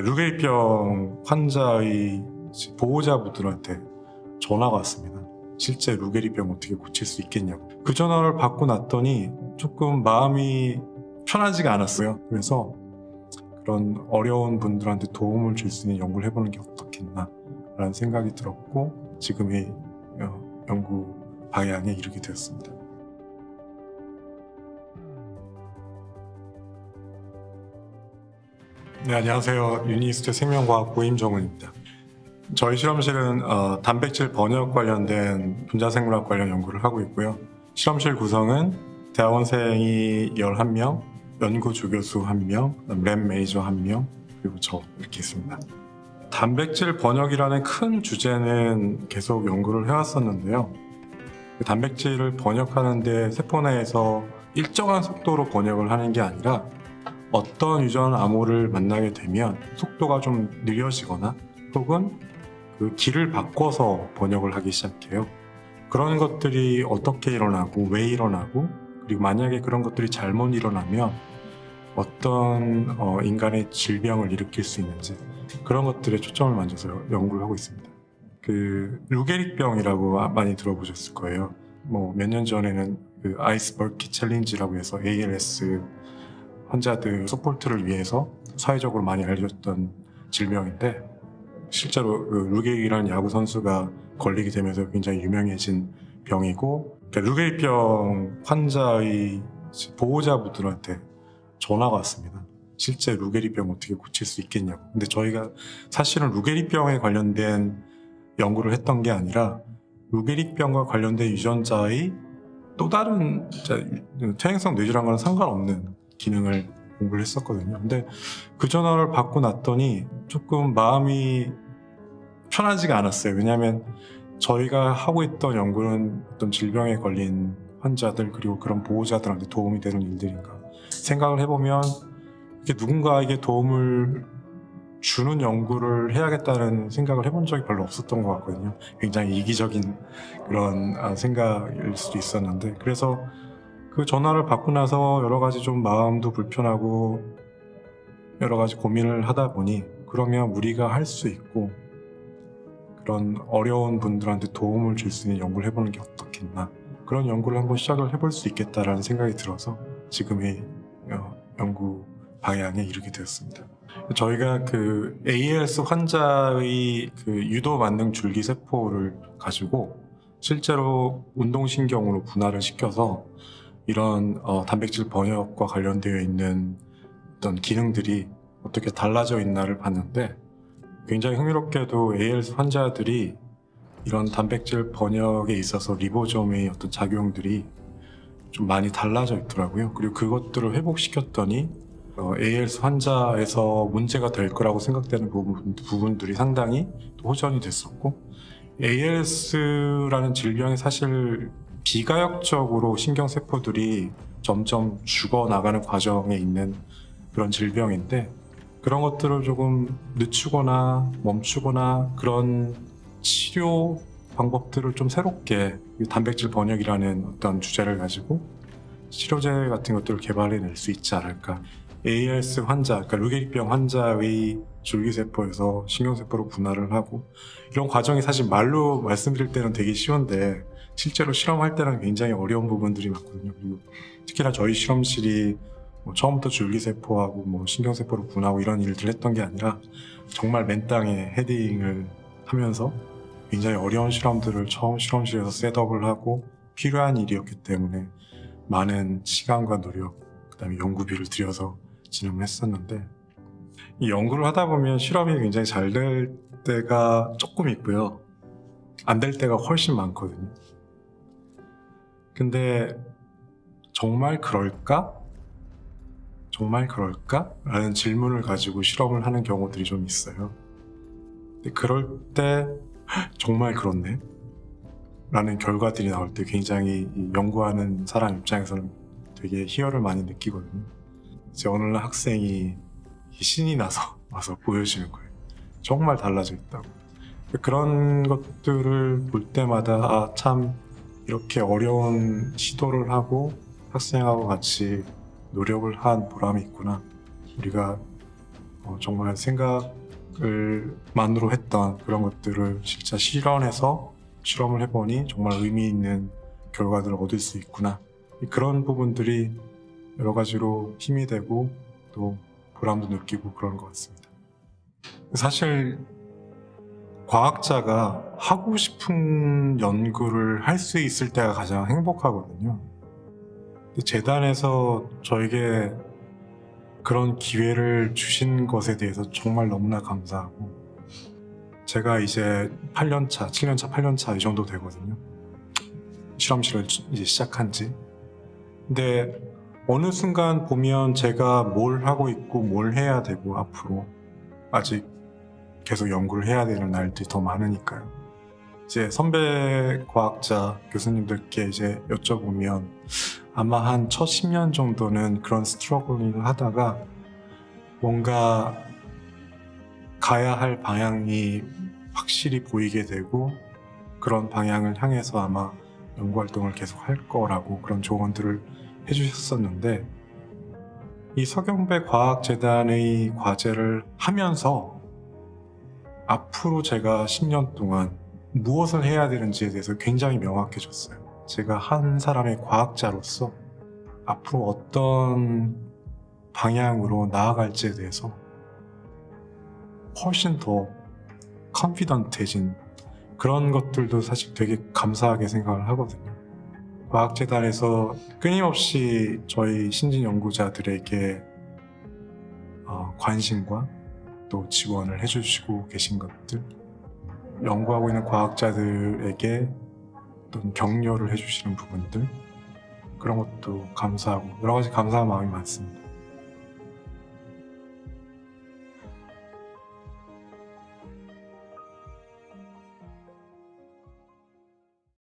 루게리병 환자의 보호자분들한테 전화가 왔습니다. 실제 루게리병 어떻게 고칠 수 있겠냐고. 그 전화를 받고 났더니 조금 마음이 편하지가 않았어요. 그래서 그런 어려운 분들한테 도움을 줄 수 있는 연구를 해보는 게 어떻겠나 라는 생각이 들었고, 지금의 연구 방향에 이르게 되었습니다. 네, 안녕하세요. 유니스트 생명과학 고임정훈입니다. 저희 실험실은 단백질 번역 관련된 분자생물학 관련 연구를 하고 있고요. 실험실 구성은 대학원생이 11명, 연구 조교수 1명, 랩 매니저 1명, 그리고 저 이렇게 있습니다. 단백질 번역이라는 큰 주제는 계속 연구를 해왔었는데요. 그 단백질을 번역하는데 세포 내에서 일정한 속도로 번역을 하는 게 아니라 어떤 유전 암호를 만나게 되면 속도가 좀 느려지거나 혹은 그 길을 바꿔서 번역을 하기 시작해요. 그런 것들이 어떻게 일어나고 왜 일어나고, 그리고 만약에 그런 것들이 잘못 일어나면 어떤 인간의 질병을 일으킬 수 있는지, 그런 것들에 초점을 맞춰서 연구를 하고 있습니다. 그 루게릭병이라고 많이 들어보셨을 거예요. 뭐 몇 년 전에는 그 아이스 버킷 챌린지라고 해서 ALS 환자들 서포트를 위해서 사회적으로 많이 알려졌던 질병인데, 실제로 그 루게릭이라는 야구 선수가 걸리게 되면서 굉장히 유명해진 병이고, 루게릭병 환자의 보호자분들한테 전화가 왔습니다. 실제 루게릭병 어떻게 고칠 수 있겠냐고. 근데 저희가 사실은 루게릭병에 관련된 연구를 했던 게 아니라 루게릭병과 관련된 유전자의 또 다른 퇴행성 뇌질환과는 상관없는 기능을 공부를 했었거든요. 근데 그 전화를 받고 났더니 조금 마음이 편하지가 않았어요. 왜냐하면 저희가 하고 있던 연구는 어떤 질병에 걸린 환자들 그리고 그런 보호자들한테 도움이 되는 일들인가 생각을 해보면, 이렇게 누군가에게 도움을 주는 연구를 해야겠다는 생각을 해본 적이 별로 없었던 것 같거든요. 굉장히 이기적인 그런 생각일 수도 있었는데, 그래서 그 전화를 받고 나서 여러 가지 좀 마음도 불편하고 여러 가지 고민을 하다 보니, 그러면 우리가 할 수 있고 그런 어려운 분들한테 도움을 줄 수 있는 연구를 해보는 게 어떻겠나, 그런 연구를 한번 시작을 해볼 수 있겠다라는 생각이 들어서 지금의 연구 방향에 이르게 되었습니다. 저희가 그 ALS 환자의 그 유도 만능 줄기 세포를 가지고 실제로 운동신경으로 분할을 시켜서 이런 단백질 번역과 관련되어 있는 어떤 기능들이 어떻게 달라져 있나를 봤는데, 굉장히 흥미롭게도 ALS 환자들이 이런 단백질 번역에 있어서 리보솜의 어떤 작용들이 좀 많이 달라져 있더라고요. 그리고 그것들을 회복시켰더니 ALS 환자에서 문제가 될 거라고 생각되는 부분들이 상당히 호전이 됐었고, ALS라는 질병이 사실 비가역적으로 신경세포들이 점점 죽어나가는 과정에 있는 그런 질병인데, 그런 것들을 조금 늦추거나 멈추거나 그런 치료 방법들을 좀 새롭게 단백질 번역이라는 어떤 주제를 가지고 치료제 같은 것들을 개발해낼 수 있지 않을까. ALS 환자, 그러니까 루게릭병 환자의 줄기세포에서 신경세포로 분할을 하고, 이런 과정이 사실 말로 말씀드릴 때는 되게 쉬운데 실제로 실험할 때는 굉장히 어려운 부분들이 많거든요. 그리고 특히나 저희 실험실이 처음부터 줄기세포하고 신경세포로 분하고 이런 일들을 했던 게 아니라 정말 맨 땅에 헤딩을 하면서 굉장히 어려운 실험들을 처음 실험실에서 셋업을 하고 필요한 일이었기 때문에 많은 시간과 노력, 그다음에 연구비를 들여서 진행을 했었는데, 이 연구를 하다 보면 실험이 굉장히 잘 될 때가 조금 있고요, 안 될 때가 훨씬 많거든요. 근데 정말 그럴까? 정말 그럴까? 라는 질문을 가지고 실험을 하는 경우들이 좀 있어요. 근데 그럴 때 정말 그렇네? 라는 결과들이 나올 때 굉장히 연구하는 사람 입장에서는 되게 희열을 많이 느끼거든요. 이제 어느 날 학생이 신이 나서 와서 보여주는 거예요. 정말 달라져 있다고. 그런 것들을 볼 때마다 참 이렇게 어려운 시도를 하고 학생하고 같이 노력을 한 보람이 있구나. 우리가 정말 생각을 만으로 했던 그런 것들을 진짜 실현해서 실험을 해보니 정말 의미 있는 결과들을 얻을 수 있구나. 그런 부분들이 여러 가지로 힘이 되고 또 보람도 느끼고 그런 것 같습니다. 사실 과학자가 하고 싶은 연구를 할 수 있을 때가 가장 행복하거든요. 재단에서 저에게 그런 기회를 주신 것에 대해서 정말 너무나 감사하고, 제가 이제 8년차, 7년차, 8년차 이 정도 되거든요. 실험실을 이제 시작한 지. 근데 어느 순간 보면 제가 뭘 하고 있고 뭘 해야 되고 앞으로 아직 계속 연구를 해야 되는 날들이 더 많으니까요. 이제 선배 과학자 교수님들께 이제 여쭤보면 아마 한 첫 10년 정도는 그런 스트러글링을 하다가 뭔가 가야 할 방향이 확실히 보이게 되고 그런 방향을 향해서 아마 연구활동을 계속 할 거라고 그런 조언들을 해주셨었는데, 이 서경배 과학재단의 과제를 하면서 앞으로 제가 10년 동안 무엇을 해야 되는지에 대해서 굉장히 명확해졌어요. 제가 한 사람의 과학자로서 앞으로 어떤 방향으로 나아갈지에 대해서 훨씬 더 컨피던트해진 그런 것들도 사실 되게 감사하게 생각을 하거든요. 과학재단에서 끊임없이 저희 신진 연구자들에게 관심과 또 지원을 해주시고 계신 것들, 연구하고 있는 과학자들에게 어떤 격려를 해주시는 부분들, 그런 것도 감사하고 여러 가지 감사한 마음이 많습니다.